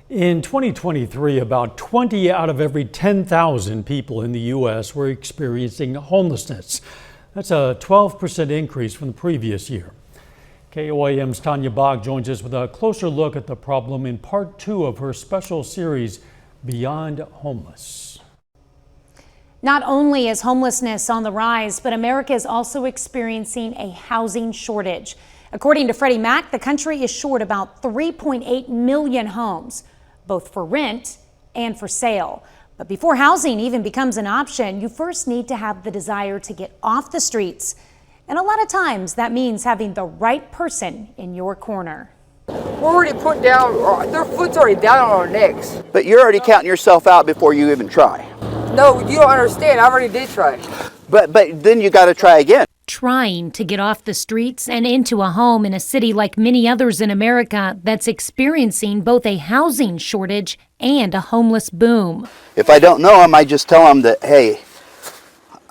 In 2023, about 20 out of every 10,000 people in the U.S. were experiencing homelessness. That's a 12% increase from the previous year. KOAM's Tanya Bach joins us with a closer look at the problem in part 2 of her special series, Beyond Homeless. Not only is homelessness on the rise, but America is also experiencing a housing shortage. According to Freddie Mac, the country is short about 3.8 million homes, both for rent and for sale. But before housing even becomes an option, you first need to have the desire to get off the streets. And a lot of times that means having the right person in your corner. We're already put down, their foot's already down on our necks. But you're already counting yourself out before you even try. No, you don't understand. I already did try. But then you got to try again. Trying to get off the streets and into a home in a city like many others in America that's experiencing both a housing shortage and a homeless boom. If I don't know them, I just tell them that, hey,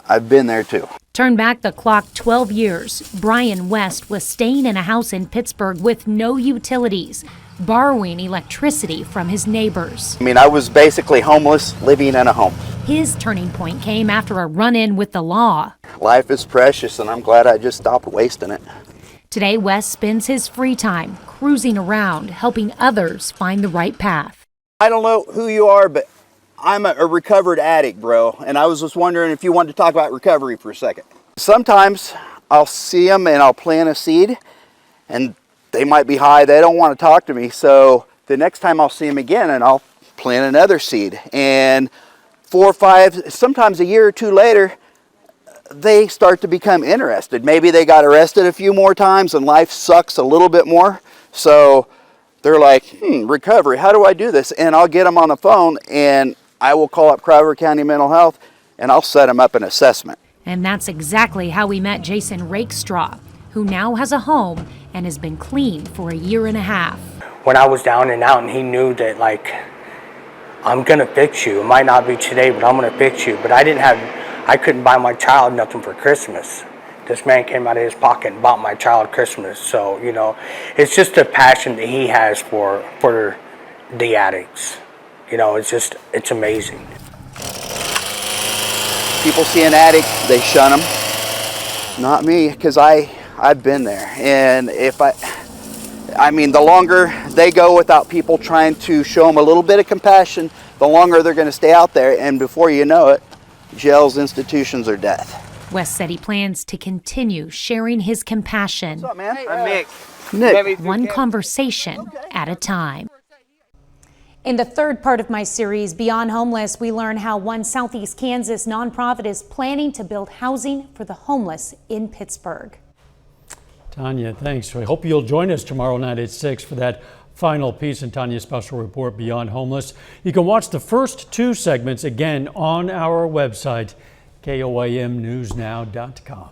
I've been there too. Turn back the clock 12 years. Brian West was staying in a house in Pittsburgh with no utilities, borrowing electricity from his neighbors. I mean, I was basically homeless, living in a home. His turning point came after a run-in with the law. Life is precious, and I'm glad I just stopped wasting it. Today, West spends his free time cruising around, helping others find the right path. I don't know who you are, but I'm a recovered addict, bro. And I was just wondering if you wanted to talk about recovery for a second. Sometimes I'll see them and I'll plant a seed, and they might be high. They don't want to talk to me. So the next time I'll see them again, and I'll plant another seed. And 4 or 5, sometimes a year or two later, they start to become interested. Maybe they got arrested a few more times and life sucks a little bit more. So they're like, recovery, how do I do this? And I'll get them on the phone, and I will call up Crowder County Mental Health, and I'll set them up an assessment. And that's exactly how we met Jason Rakestraw, who now has a home and has been clean for a year and a half. When I was down and out, and he knew that, like, I'm gonna fix you. It might not be today, but I'm gonna fix you. But I couldn't buy my child nothing for Christmas. This man came out of his pocket and bought my child Christmas. So, you know, it's just a passion that he has for the addicts. You know, it's amazing. People see an addict, they shun them. Not me, because I've been there. And I mean, the longer they go without people trying to show them a little bit of compassion, the longer they're going to stay out there. And before you know it, jails, institutions, or death. West said he plans to continue sharing his compassion. What's up, man? I'm Nick. Nick. One conversation at a time. In the third part of my series, Beyond Homeless, we learn how one Southeast Kansas nonprofit is planning to build housing for the homeless in Pittsburgh. Tanya, thanks. I hope you'll join us tomorrow night at 6 for that final piece in Tanya's special report, Beyond Homeless. You can watch the first 2 segments again on our website, KOAMnewsnow.com.